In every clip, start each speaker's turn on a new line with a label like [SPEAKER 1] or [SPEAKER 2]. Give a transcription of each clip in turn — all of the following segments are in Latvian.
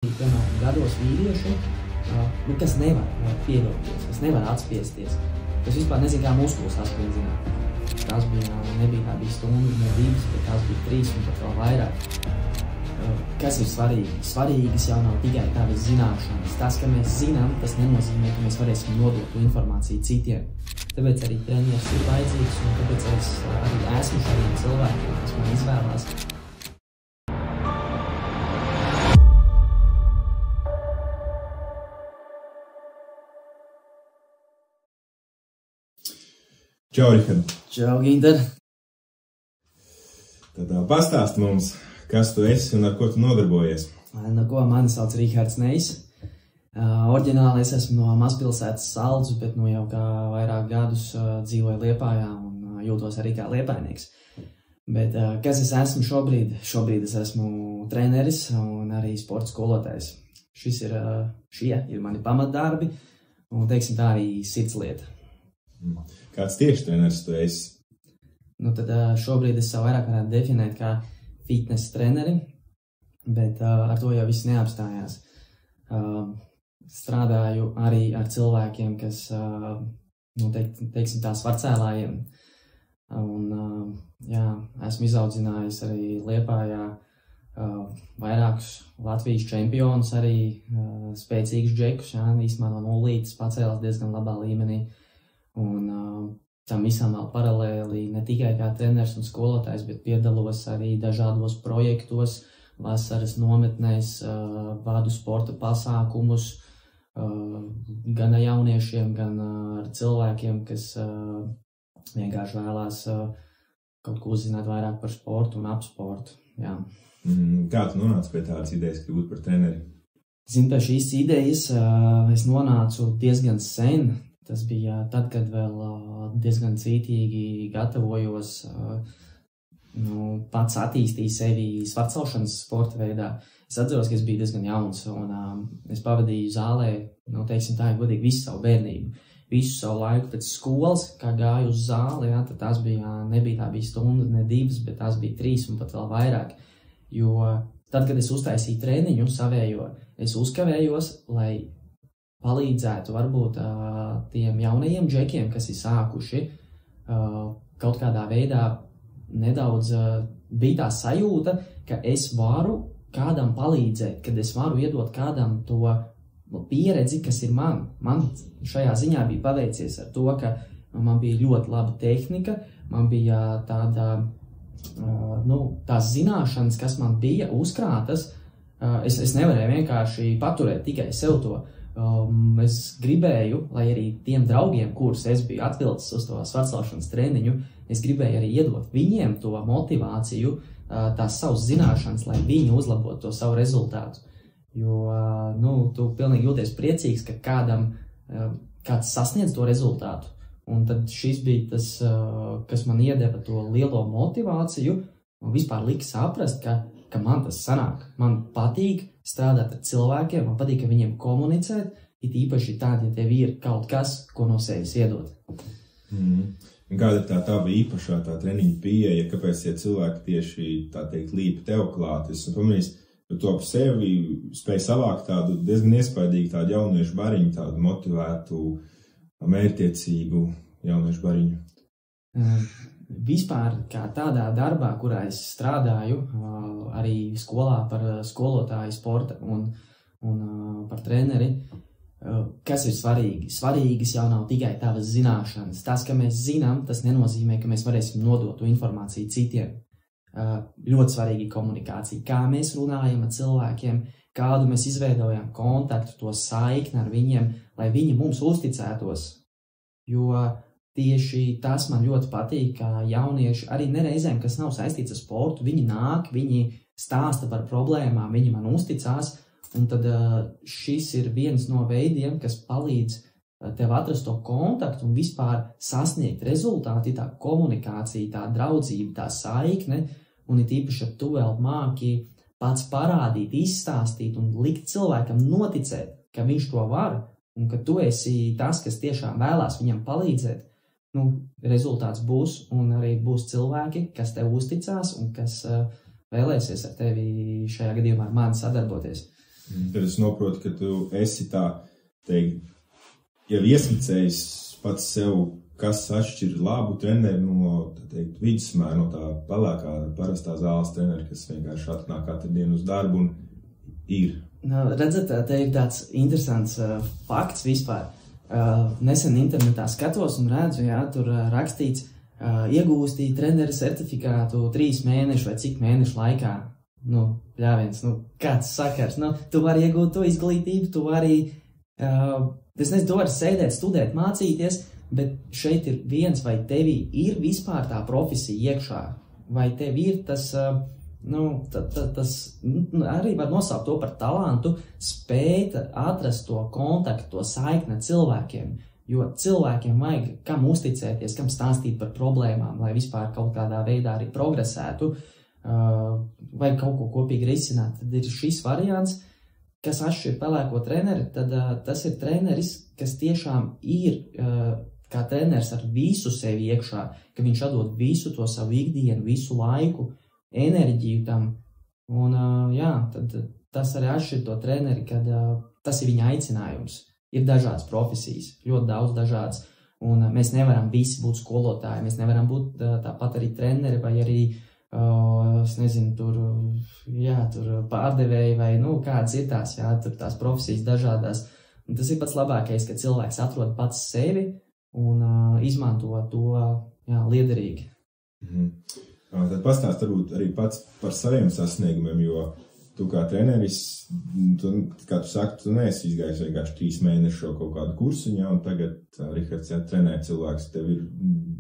[SPEAKER 1] Piemēram, gados vīrieši, kas nevar pievilkties, kas nevar atspiesties, kas vispār nezin, kā muskulis atspildzināt. Tās nebija stundas, ne divas, bet tās bija 3 un pat vēl vairāk. Kas ir svarīgi? Svarīgas jau nav tikai tādas zināšanas. Tas, ka mēs zinām, tas nenozīmē, ka mēs varēsim nodot to informāciju citiem. Tāpēc arī treneris ir vajadzīgs, un tāpēc es arī esmu šādiem cilvēkiem, kas man izvēlās.
[SPEAKER 2] Čau, Rihard.
[SPEAKER 1] Čau, Ginter.
[SPEAKER 2] Tad pastāst mums, kas tu esi un ar ko tu nodarbojies.
[SPEAKER 1] Mani sauc Rihards Nejs. Oriģināli es esmu no mazpilsētas Saldzu, bet jau kā vairāk gadus dzīvoju Liepājā un jūtos arī kā liepājnieks. Bet kas es esmu šobrīd? Šobrīd es esmu treneris un arī sporta skolotājs. Šie ir mani pamatdarbi un, teiksim, tā arī sirdslieta.
[SPEAKER 2] Kāds tieši treneris tu esi?
[SPEAKER 1] Tad šobrīd es savu vairāk varētu definēt kā fitness treneri, bet ar to jau viss neapstājās. Strādāju arī ar cilvēkiem, kas, teiksim tā, svarcēlājiem. Un, esmu izaudzinājis arī Liepājā vairākus Latvijas čempionus, arī spēcīgus džekus, īstenībā no nulītes pacēlas diezgan labā līmenī. Un tam visam vēl paralēli ne tikai kā treneris un skolotājs, bet piedalos arī dažādos projektos, vasaras nometnēs, vadu sporta pasākumus, gan ar jauniešiem, gan ar cilvēkiem, kas vienkārši vēlās kaut ko uzzināt vairāk par sportu un ap sportu. Jā.
[SPEAKER 2] Kā tu nonāci pie tādas idejas, ka būt par treneri?
[SPEAKER 1] Pie šīs idejas es nonācu diezgan sen. Tas bija tad, kad vēl diezgan cītīgi gatavojos, pats attīstīju sevi svarcelšanas sporta veidā. Es atceros, ka es biju diezgan jauns un es pavadīju zālē, teiksim tā, godīgi visu savu bērnību. Visu savu laiku pēc skolas, kā gāju uz zāli, tad tās nebija stundas, ne divas, bet tās bija 3 un pat vēl vairāk. Jo tad, kad es uztaisīju treniņu savējo, es uzkavējos, lai palīdzētu varbūt tiem jaunajiem džekiem, kas ir sākuši, kaut kādā veidā nedaudz bija tā sajūta, ka es varu kādam palīdzēt, kad es varu iedot kādam to pieredzi, kas ir man. Man šajā ziņā bija paveicies ar to, ka man bija ļoti laba tehnika, man bija tās zināšanas, kas man bija uzkrātas. Es nevarēju vienkārši paturēt tikai sev to. Es gribēju, lai arī tiem draugiem, kurus es biju atvilcis uz to svarcelšanas treniņu, es gribēju arī iedot viņiem to motivāciju, tās savas zināšanas, lai viņi uzlabotu to savu rezultātu. Jo, tu pilnīgi jūties priecīgs, ka kāds sasniedz to rezultātu. Un tad šis bija tas, kas man iedeva to lielo motivāciju un vispār lika saprast, ka man tas sanāk. Man patīk strādāt ar cilvēkiem, man patīk, ka viņiem komunicēt, it īpaši tādi, ja tev ir kaut kas, ko no sevis iedot.
[SPEAKER 2] Kāda ir tā tava īpašā treniņa pieeja, kāpēc tie cilvēki tieši, tā teikt, līpa tev klāt? Es pamanīju, ka tu ap sevi spēj savākt tādu diezgan iespaidīgu tādu jauniešu bariņu, tādu motivētu, mērķtiecīgu jauniešu bariņu.
[SPEAKER 1] Vispār kā tādā darbā, kurā es strādāju, arī skolā par skolotāju sporta un par treneri, kas ir svarīgi? Svarīgas jau nav tikai tavas zināšanas. Tas, ka mēs zinām, tas nenozīmē, ka mēs varēsim nodot to informāciju citiem. Ļoti svarīga komunikācija. Kā mēs runājam ar cilvēkiem, kādu mēs izveidojam kontaktu, to saikni ar viņiem, lai viņi mums uzticētos. Jo tieši tas man ļoti patīk, ka jaunieši arī nereizēm, kas nav saistīts ar sportu, viņi nāk, viņi stāsta par problēmām, viņi man uzticās, un tad šis ir viens no veidiem, kas palīdz tev atrast to kontaktu un vispār sasniegt rezultātu, tā komunikācija, tā draudzība, tā saikne, un it īpaši, ja tu vēl māki pats parādīt, izstāstīt un likt cilvēkam noticēt, ka viņš to var, un ka tu esi tas, kas tiešām vēlās viņam palīdzēt, rezultāts būs, un arī būs cilvēki, kas tev uzticās un kas vēlēsies ar tevi šajā gadījumā ar mani sadarboties.
[SPEAKER 2] Tad es noprotu, ka tu esi tā, teikt, jau iesmicējis pats sev, kas atšķir labu treneri no, tā teikt, vidusmēra, no tā palākā, parastā zāles treneri, kas vienkārši atnāk katru dienu uz darbu un ir.
[SPEAKER 1] Redzat, te ir tāds interesants fakts vispār. Nesen internetā skatos un redzu, jā, tur rakstīts, iegūstīja trenera certifikātu 3 mēnešu vai cik mēnešu laikā. Pļāviens, kāds sakars, tu vari iegūt to izglītību, tu vari, tu vari sēdēt, studēt, mācīties, bet šeit ir viens, vai tevī ir vispār tā profesija iekšā, vai tev ir tas, tas arī var nosaukt to par talantu, spēt atrast to kontaktu, to saikni ar cilvēkiem, jo cilvēkiem vajag kam uzticēties, kam stāstīt par problēmām, lai vispār kaut kādā veidā arī progresētu, vai kaut ko kopīgi risināt. Tad ir šis variants, kas atšķir pelēko treneri, tad tas ir treneris, kas tiešām ir kā treneris ar visu sevi iekšā, ka viņš atdod visu to savu ikdienu, visu laiku, enerģiju tam. Un tad tas arī atšķir to treneri, kad tas ir viņa aicinājums. Ir dažādas profesijas, ļoti daudz dažādas, un mēs nevaram visi būt skolotāji, mēs nevaram būt tāpat arī treneri vai arī tur pārdevēji vai, kādas ir tās, tur tās profesijas dažādās. Un tas ir pats labākais, ka cilvēks atrod pats sevi un izmanto to, liederīgi.
[SPEAKER 2] Tad pastāst varbūt arī pats par saviem sasniegumiem, jo tu kā treneris, kā tu saki, tu neesi izgājis vienkārši 3 mēnešu kaut kādu kursiņu, un tagad Rihards trenē cilvēks. Tev ir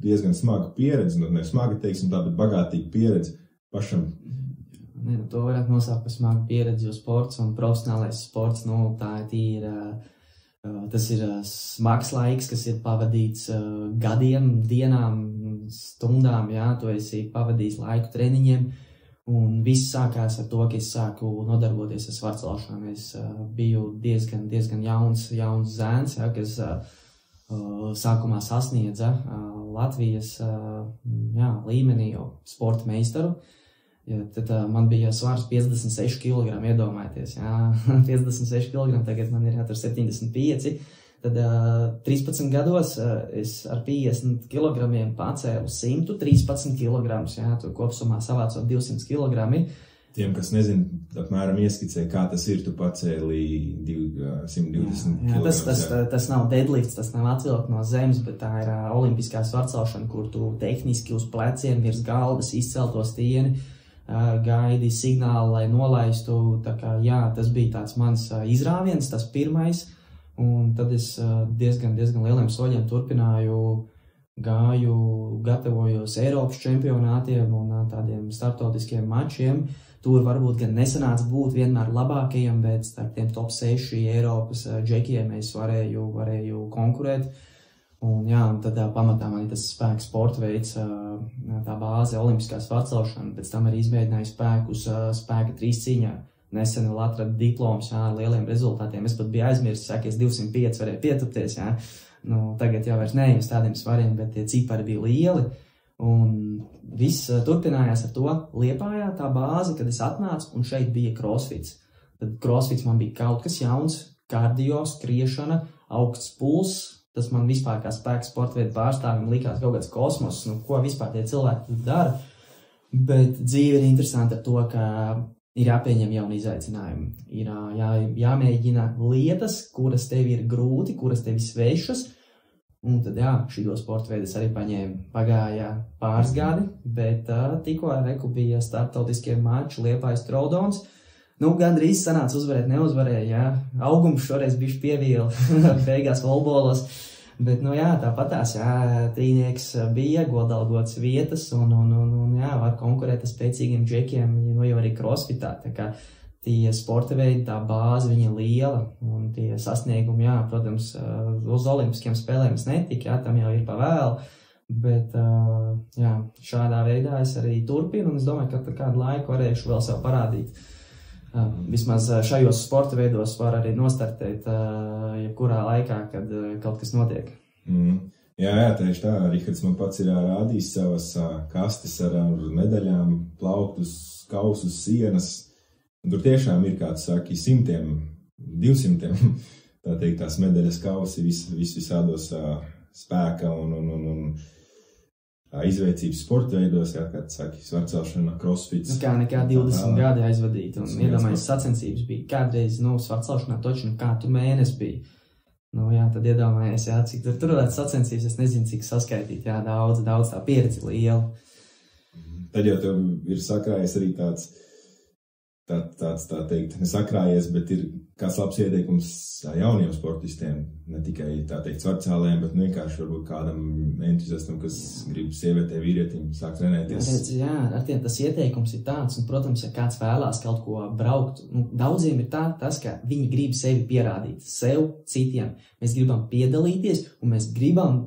[SPEAKER 2] diezgan smaga pieredze, ne smaga, teiksim tā, bet bagātīga pieredze pašam.
[SPEAKER 1] To varētu nosaukt par smagu pieredzi, jo sports un profesionālais sports, tas ir smags laiks, kas ir pavadīts gadiem, dienām, stundām, tu esi pavadījis laiku treniņiem, un viss sākās ar to, ka es sāku nodarboties ar svarcelšanu. Es biju diezgan jauns zēns, kas sākumā sasniedza Latvijas līmenī jau sporta meistaru. Tad man bija svars 56 kg, iedomājieties, 56 kg, tagad man ir 75. Tad 13 gados es ar 50 kg pacēlu 113 kg, tur kopsumā savācot 200 kg.
[SPEAKER 2] Tiem, kas nezin, apmēram ieskicē, kā tas ir, tu pacēli 120 kg.
[SPEAKER 1] Tas nav deadlifts, tas nav atvilkt no zemes, bet tā ir olimpiskā svarcelšana, kur tu tehniski uz pleciem virs galvas izcelto stieni, gaidi signālu, lai nolaistu. Tā kā, tas bija tāds mans izrāviens, tas pirmais. Un tad es diezgan lieliem soļiem turpināju, gāju, gatavojos Eiropas čempionātiem un tādiem starptautiskiem mačiem. Tur varbūt gan nesanāca būt vienmēr labākajiem, bet starp tiem top 6 Eiropas džekiem es varēju konkurēt. Un tad pamatā man ir tas spēks sporta veids, tā bāze olimpiskā svarcelšana, pēc tam arī izmēģināju spēka trīscīņā. Nesen vēl atradu diplomus ar lieliem rezultātiem. Es pat biju aizmirsis, es 205 varēju pietupties. Tagad jau vairs neeju uz tādiem svariem, bet tie cipari bija lieli. Un viss turpinājās ar to Liepājā, tā bāze, kad es atnācu, un šeit bija crossfits. Tad crossfits man bija kaut kas jauns, kardio, skriešana, augsts pulss. Tas man vispār kā spēka sporta veidu pārstāvim likās kaut kāds kosmos, ko vispār tie cilvēki dara. Bet dzīve ir interesanta ar to, ka ir jāpieņem jauni izaicinājumi, ir jāmēģina lietas, kuras tev ir grūti, kuras tev ir svešas, un tad šito sporta veidu es arī paņēmu. Pagāja pāris gadi, bet tikko bija starptautiskie mači Liepājas Trodons. Gandrīz sanāca uzvarēt, neuzvarēja, augums šoreiz bišķi pievīla beigās volbolos. Bet, tāpatās, trīnieks bija, godalgots vietas, un var konkurēt ar spēcīgiem džekiem, jau arī crossfitā. Tā kā tie sporta veidi, tā bāze, viņa ir liela, un tie sasniegumi, protams, uz olimpiskiem spēlēm es netiku, tam jau ir pa vēlu. Bet, šādā veidā es arī turpinu, un es domāju, ka kādu laiku varēšu vēl sev parādīt. Vismaz šajos sporta veidos var arī nostartēt jebkurā laikā, kad kaut kas notiek.
[SPEAKER 2] Jā, tieši tā. Rihards man pats ir rādījis savas kastes ar medaļām, plauktus, kausus, sienas. Un tur tiešām ir, kā tu saki, 100, 200, tā teikt, tās medaļas kausi visādos spēka un izveicības sporta veidos, jā, kā tu saki, svarcelšana, crossfits.
[SPEAKER 1] Kā nekā 20 gadi aizvadīt, un iedomājies sacensības bija kādreiz, svarcelšanā toči, kā tur mēnesi bija. Jā, tad iedomājies, jā, cik tur varētu sacensības, es nezinu, cik saskaitīt, jā, daudz tā pieredze liela.
[SPEAKER 2] Tad jau tev ir sakrājies arī tāds, tā teikt, nesakrājies, bet ir kāds labs ieteikums jauniem sportistiem, ne tikai, tā teikt, svarcēlējiem, bet vienkārši varbūt kādam entuziastam, kas grib sievietē, vīrietim sāk trenēties.
[SPEAKER 1] Jā, ar tiem tas ieteikums ir tāds, un, protams, ja kāds vēlās kaut ko braukt, daudziem ir tas, ka viņi grib sevi pierādīt, sev, citiem. Mēs gribam piedalīties, un mēs gribam,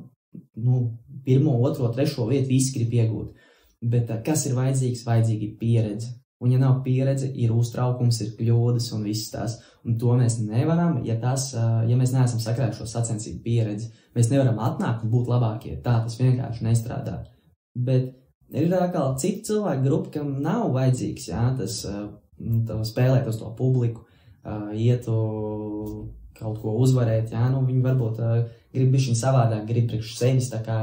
[SPEAKER 1] 1, 2, 3 vietu visi grib iegūt. Bet kas ir vajadzīgs? Vajadzīga ir pieredze. Un ja nav pieredze, ir uztraukums, ir kļūdas un viss tās. Un to mēs nevaram, ja mēs neesam sakrājuši šo sacensību pieredzi. Mēs nevaram atnākt un būt labākie. Tā tas vienkārši nestrādā. Bet ir atkal cita cilvēku grupa, kam nav vajadzīgs, jā, tas spēlēt uz to publiku, ietu kaut ko uzvarēt, jā, viņi varbūt grib bišķiņ savādāk, grib priekš sevis tā kā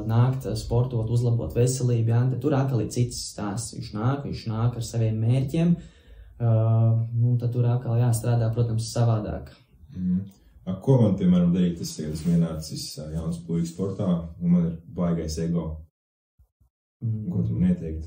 [SPEAKER 1] nākt, sportot, uzlabot veselību, jā, tad tur atkal ir cits stāsts. Viņš nāk ar saviem mērķiem, tad tur atkal jāstrādā, protams, savādāk.
[SPEAKER 2] Ko man, piemēram, darīt? Es ienācis jauns puikas sportā, un man ir baigais ego. Ko tu man ieteikt?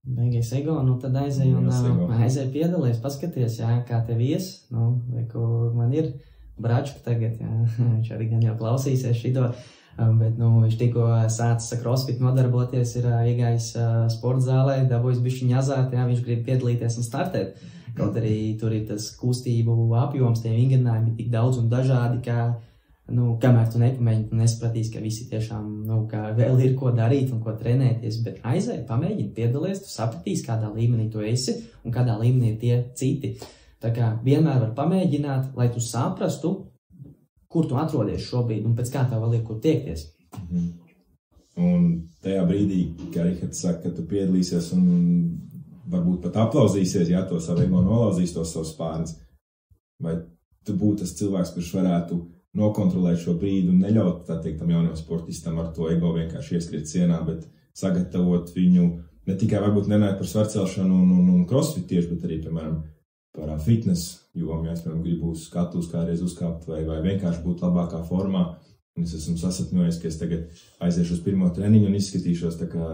[SPEAKER 1] Baigais ego, tad aizēj piedalies, paskaties, jā, kā tev ies, vai ko man ir bračka tagad, jā, viņš arī gan jau klausīsies šito. Bet viņš tikko sācis ar crossfit nodarboties, ir iegājis sporta zālē, dabūjis bišķiņ azāt, jā, viņš grib piedalīties un startēt. Kaut arī tur ir tas kustību apjoms, tie vingrinājumi ir tik daudz un dažādi, ka, kamēr tu nepamēģini, tu nesapratīsi, ka visi tiešām, ka vēl ir ko darīt un ko trenēties, bet aizēj, pamēģini, piedalies, tu sapratīsi, kādā līmenī tu esi un kādā līmenī ir tie citi. Tā kā vienmēr var pamēģināt, lai tu saprastu, kur tu atrodies šobrīd, un pēc kā tev vēl ir, kur tiekties.
[SPEAKER 2] Un tajā brīdī, kā Rihards saka, ka tu piedalīsies un varbūt pat aplauzīsies, ja to savu ego nolauzīs, to savu spārns, vai tu būtu tas cilvēks, kurš varētu nokontrolēt šo brīdi un neļaut, tā teikt, tam jaunajam sportistam ar to ego vienkārši ieskriet sienā, bet sagatavot viņu ne tikai varbūt nenāk par svarcelšanu un crossfit tieši, bet arī, piemēram, par fitness jomu, ja es, piemēram, gribu uz skatuves kādreiz uzkāpt vai vienkārši būt labākā formā. Un es esmu sasapņojies, ka es tagad aiziešu uz pirmo treniņu un izskatīšos tā kā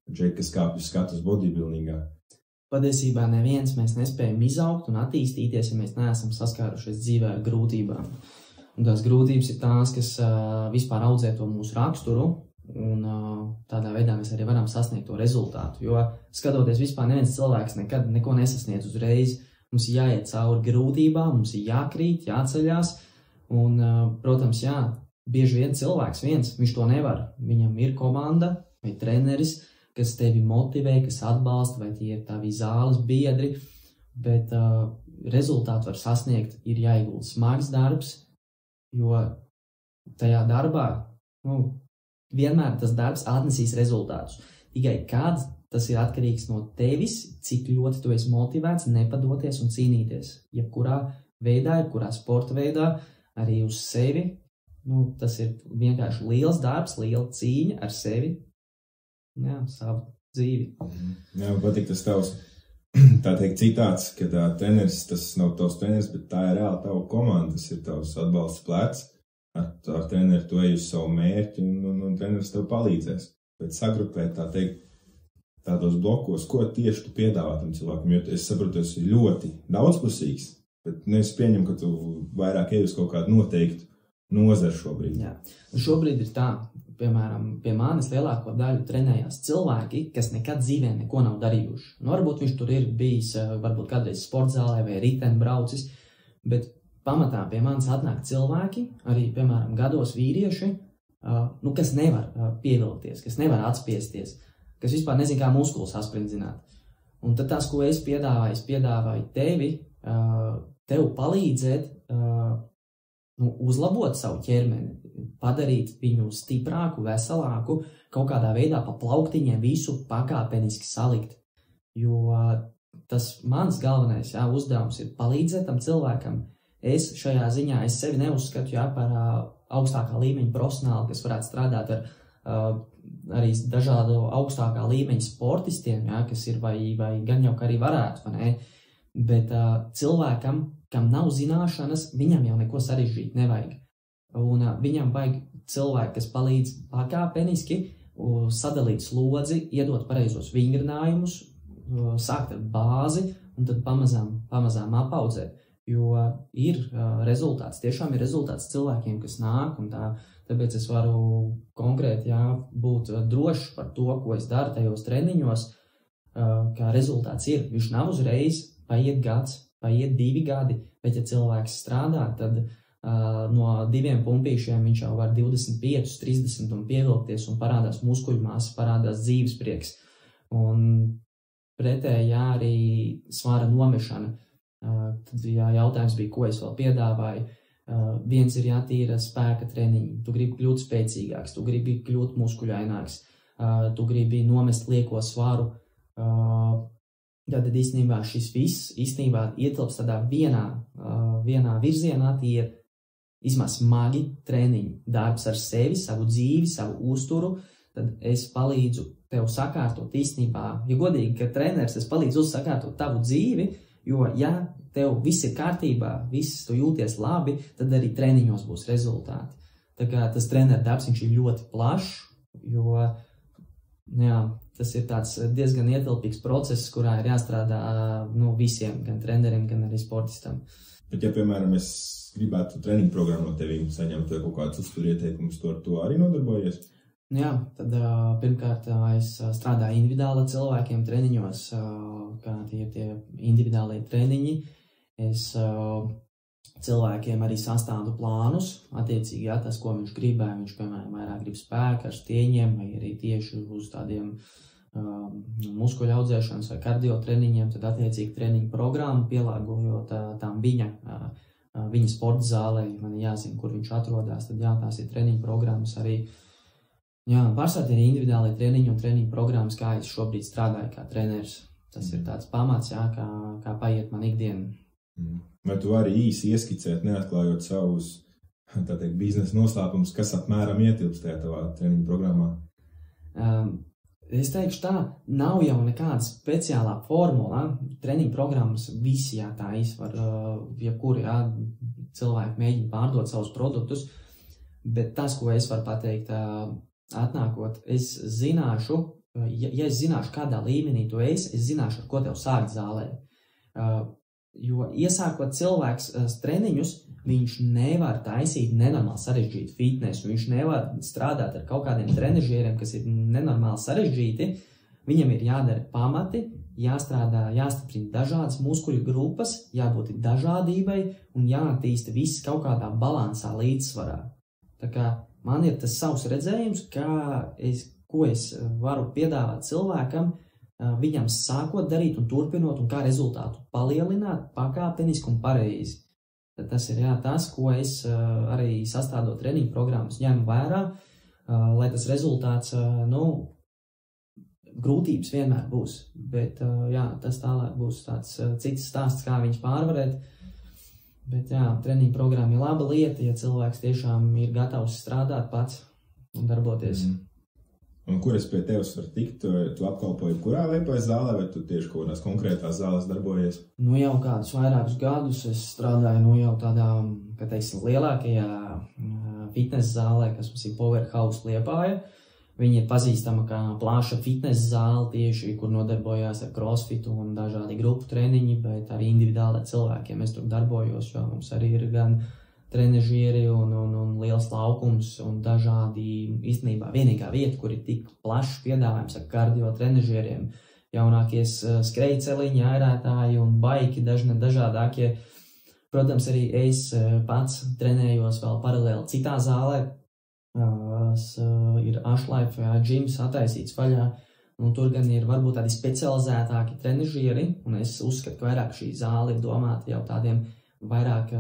[SPEAKER 2] Džeki, kas kāpj uz skatuves bodybuildingā.
[SPEAKER 1] Patiesībā neviens mēs nespējam izaugt un attīstīties, ja mēs neesam saskārušies dzīvē ar grūtībām. Un tās grūtības ir tās, kas vispār audzē to mūsu raksturu, un tādā veidā mēs arī varam sasniegt to rezultātu. Jo, skatoties vispār, neviens cilvēks nekad neko nesasniedz uzreiz. Mums ir jāiet cauri grūtībām, mums ir jākrīt, jāceļās, un, protams, jā, bieži vien cilvēks viņš to nevar. Viņam ir komanda vai treneris, kas tevi motivē, kas atbalsta, vai tie ir tavi zāles biedri, bet rezultātu var sasniegt, ir jāiegulda smags darbs, jo tajā darbā, vienmēr tas darbs atnesīs rezultātus. Tikai kāds tas ir atkarīgs no tevis, cik ļoti tu esi motivēts, nepadoties un cīnīties. Jebkurā veidā, jebkurā sporta veidā, arī uz sevi. Tas ir vienkārši liels darbs, liela cīņa ar sevi. Jā, savu dzīvi.
[SPEAKER 2] Jā, man patīk tas tavs, tā teikt, citāts, ka treneris, tas nav tavs treneris, bet tā ir reāli tava komanda, tas ir tavs atbalsts plecs. Ar treneri tu ej uz savu mērķi un treneris tev palīdzēs. Bet sagrupēt, tā teikt, tādos blokos, ko tieši tu piedāvā tam cilvēkam, jo es saprotu, tas ir ļoti daudzpusīgs, bet es pieņemu, ka tu vairāk ej uz kaut kādu noteiktu nozaru šobrīd.
[SPEAKER 1] Jā, šobrīd ir tā, piemēram, pie manis lielāko daļu trenējās cilvēki, kas nekad dzīvē neko nav darījuši. Varbūt viņš tur ir bijis, varbūt kādreiz sportzālē vai riteni braucis, bet pamatā pie manis atnāk cilvēki, arī, piemēram, gados vīrieši, kas nevar pievilkties, kas nevar atspiesties, kas vispār nezin, kā muskulis asprindzināt. Un tad tas, ko es piedāvāju tev palīdzēt uzlabot savu ķermeni, padarīt viņu stiprāku, veselāku, kaut kādā veidā pa plauktiņiem visu pakāpeniski salikt. Jo tas mans galvenais uzdevums ir palīdzēt tam cilvēkam. Es šajā ziņā sevi neuzskatu par augstākā līmeņa profesionāli, kas varētu strādāt ar arī dažādu augstākā līmeņa sportistiem, kas ir vai gan jau arī varētu, vai ne? Bet cilvēkam, kam nav zināšanas, viņam jau neko sarežģīt nevajag. Un viņam vajag cilvēku, kas palīdz pakāpeniski sadalīt slodzi, iedot pareizos vingrinājumus, sākt ar bāzi un tad pamazām apaudzēt. Jo ir rezultāts, tiešām ir rezultāts cilvēkiem, kas nāk, un tāpēc es varu konkrēti būt drošs par to, ko es daru tajos treniņos, kā rezultāts ir. Viņš nav uzreiz, paiet gads, paiet 2 gadi, bet ja cilvēks strādā, tad no 2 pumpīšiem viņš jau var 25, 30 un pievilkties un parādās muskuļmasa, parādās dzīvesprieks. Un pretēji arī svara nomešana. Tad jautājums bija, ko es vēl piedāvāju. Viens ir jātīra spēka treniņi. Tu gribi kļūt spēcīgāks, tu gribi kļūt muskuļaināks, tu gribi nomest lieko svaru. Tad īstenībā šis viss ietilps tādā vienā virzienā, tie ir izmaz smagi treniņi, darbs ar sevi, savu dzīvi, savu uzturu. Tad es palīdzu tev sakārtot īstenībā, ja godīgi, ka treneris, es palīdzu sakārtot tavu dzīvi, jo, ja tev viss ir kārtībā, tu jūties labi, tad arī treniņos būs rezultāti. Tā kā tas treneru darbs, viņš ir ļoti plašs, jo, tas ir tāds diezgan ietilpīgs process, kurā ir jāstrādā visiem, gan treneriem, gan arī sportistam.
[SPEAKER 2] Bet, ja, piemēram, es gribētu treniņu programmu no tevīm saņemt vai kaut kādus uzturieteikumus, to arī nodarbojies?
[SPEAKER 1] Tad pirmkārt es strādāju individuāli ar cilvēkiem treniņos, kā tie individuālie treniņi. Es cilvēkiem arī sastādu plānus, attiecīgi tas, ko viņš gribēja. Viņš, piemēram, vairāk grib spēku ar stieņiem vai arī tieši uz tādiem muskuļu audzēšanas vai kardio treniņiem, tad attiecīgi treniņu programmu pielāgojot tām viņa sporta zālē, man jāzina, kur viņš atrodas, tad tās ir treniņu programmas arī. Pārsvarā ir individuāli treniņi un treniņu programmas, kā es šobrīd strādāju kā treneris. Tas ir tāds pamats, kā paiet man ikdiena.
[SPEAKER 2] Vai tu vari īsi ieskicēt, neatklājot savus, biznesa noslēpumus, kas apmēram ietilpst tajā tavā treniņu programmā?
[SPEAKER 1] Es teikšu tā, nav jau nekāda speciālā formula. Treniņu programmas visi tā izvar, jebkuri cilvēki mēģina pārdot savus produktus, bet tas, ko es varu pateikt, atnākot, es zināšu, ja es zināšu, kādā līmenī tu esi, es zināšu, ar ko tev sākt zālē. Jo iesākot cilvēks treniņus, viņš nevar taisīt nenormāli sarežģītu fitnesu, viņš nevar strādāt ar kaut kādiem trenežieriem, kas ir nenormāli sarežģīti. Viņam ir jādara pamati, jāstrādā, jāstiprina dažādas muskuļu grupas, jābūt dažādībai un jāattīsta viss kaut kādā balansā līdzsvarā. Tā kā man ir tas savs redzējums, ko es varu piedāvāt cilvēkam, viņam sākot darīt un turpinot, un kā rezultātu palielināt pakāpeniski un pareizi. Tad tas ir tas, ko es arī sastādot treniņu programmas ņemu vērā, lai tas rezultāts, grūtības vienmēr būs, bet tas tālāk būs tāds cits stāsts, kā viņus pārvarēt. Bet treniņu programma ir laba lieta, ja cilvēks tiešām ir gatavs strādāt pats un darboties.
[SPEAKER 2] Un kur es pie tevis varu tikt? Tu apkalpoji kurā Liepājas zālē, vai tu tieši kaut kādās konkrētās zālēs darbojies?
[SPEAKER 1] Jau kādus vairākus gadus es strādāju jau tādā, kā teiksim, lielākajā fitnes zālē, kas mums ir Powerhouse Liepāja. Viņa ir pazīstama kā plaša fitnes zāle tieši, kur nodarbojās ar crossfitu un dažādi grupu treniņi, bet arī individuāli cilvēkiem es tur darbojos, jo mums arī ir gan trenežieri un liels laukums un dažādi, īstenībā vienīgā vieta, kur ir tik plašs piedāvājums ar kardio trenežieriem, jaunākies skrejceliņi, ērētāji un baiki, dažādākie. Protams, arī es pats trenējos vēl paralēli citā zālē, ir Ashlife gyms attaisīts vaļā, un tur gan ir varbūt tādi specializētāki trenežieri, un es uzskatu, ka vairāk šī zāle ir domāta jau tādiem vairāk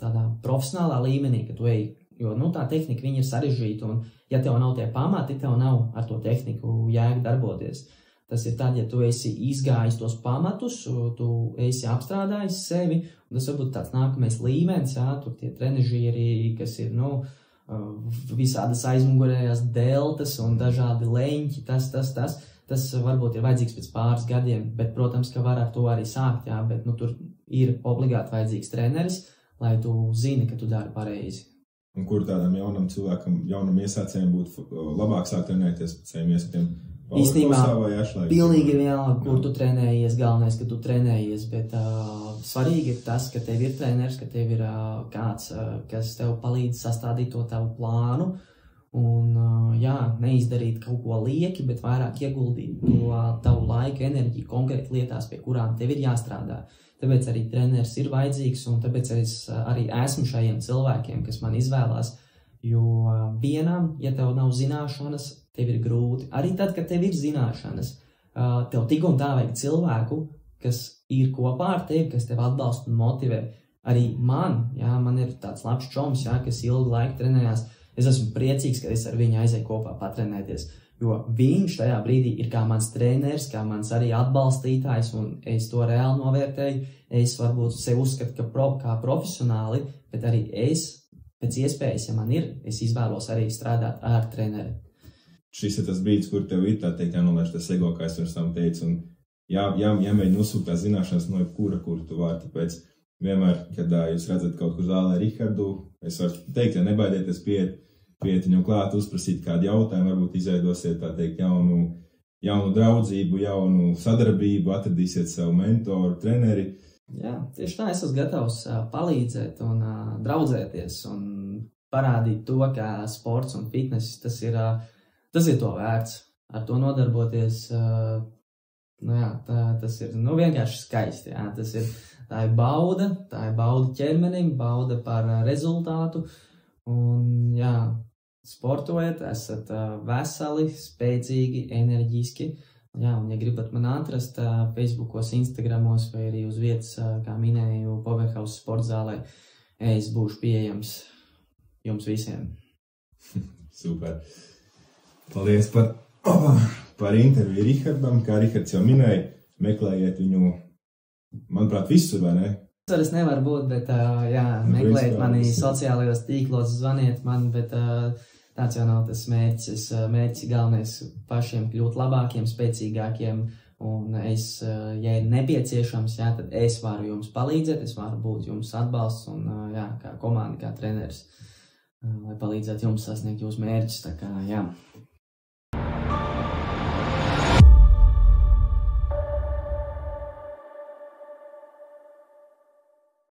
[SPEAKER 1] tādā profesionālā līmenī, ka tu ej, jo, tā tehnika viņa ir sarežģīta, un ja tev nav tie pamati, tev nav ar to tehniku jēga darboties. Tas ir tad, ja tu esi izgājis tos pamatus, tu esi apstrādājis sevi, un tas varbūt tāds nākamais līmenis, jā, tur tie trenežieri, kas ir, visādas aizmugurējās deltas un dažādi leņķi, tas varbūt ir vajadzīgs pēc pāris gadiem, bet, protams, ka var ar to arī sākt, jā, bet, tur ir obligāti vajadzīgs treneris, lai tu zini, ka tu dari pareizi.
[SPEAKER 2] Un kur tādam jaunam cilvēkam, jaunam iesācējiem būtu labāk sāk trenēties pēc saviem ieskatiem?
[SPEAKER 1] Īstenībā, pilnīgi vienalga, kur tu trenējies, galvenais, ka tu trenējies, bet svarīgi ir tas, ka tev ir treneris, ka tev ir kāds, kas tev palīdz sastādīt to tavu plānu, un, neizdarīt kaut ko lieki, bet vairāk ieguldīt to tavu laiku, enerģiju konkrēti lietās, pie kurām tev ir jāstrādā. Tāpēc arī treneris ir vajadzīgs, un tāpēc es arī esmu šajiem cilvēkiem, kas man izvēlās, jo vienam, ja tev nav zināšanas, tev ir grūti. Arī tad, kad tev ir zināšanas, tev tik un tā vajag cilvēku, kas ir kopā ar tevi, kas tev atbalsta un motivē. Arī man ir tāds labs čoms, kas ilgu laiku trenējās. Es esmu priecīgs, ka es ar viņu aizēju kopā patrenēties, jo viņš tajā brīdī ir kā mans treneris, kā mans arī atbalstītājs, un es to reāli novērtēju. Es varbūt sevi uzskatu kā profesionāli, bet arī es, pēc iespējas, ja man ir, es izvēlos arī strādāt ar treneri.
[SPEAKER 2] Šis ir tas brīdis, kur tev ir tā teikt jānolaiž tas ego, kā es pirms tam teicu, un jāmēģina uzsūkt tās zināšanas no jebkura, kur tu vari. Tāpēc vienmēr, kad jūs redzat kaut kur zālē Rihardu, es varu teikt, ja nebaidieties pieiet viņam klāt, uzprasīt kādu jautājumu, varbūt izveidosiet tā teikt jaunu draudzību, jaunu sadarbību, atradīsiet savu mentoru, treneri.
[SPEAKER 1] Jā, tieši tā, es esmu gatavs palīdzēt un draudzēties un parādīt to, ka sports un fitness, tas ir to vērts. Ar to nodarboties, tas ir vienkārši skaisti. Jā. Tā ir bauda ķermenim, bauda par rezultātu. Un, sportojiet, esat veseli, spēcīgi, enerģiski. Jā, un ja gribat man atrast Facebookos, Instagramos vai arī uz vietas, kā minēju, Powerhouse sportzālē, es būšu pieejams jums visiem.
[SPEAKER 2] Super. Paldies par interviju Rihardam. Kā Rihards jau minēja, meklējiet viņu, manuprāt, visur, vai ne?
[SPEAKER 1] Tur es nevaru būt, bet meklējiet mani sociālajos tīklos, zvaniet man, bet tāds jau nav tas mērķis. Mērķis galvenais pašiem kļūt labākiem, spēcīgākiem, un es, ja ir nepieciešams, tad es varu jums palīdzēt, es varu būt jums atbalsts un, kā komanda, kā treneris, lai palīdzētu jums sasniegt jūsu mērķus, tā kā,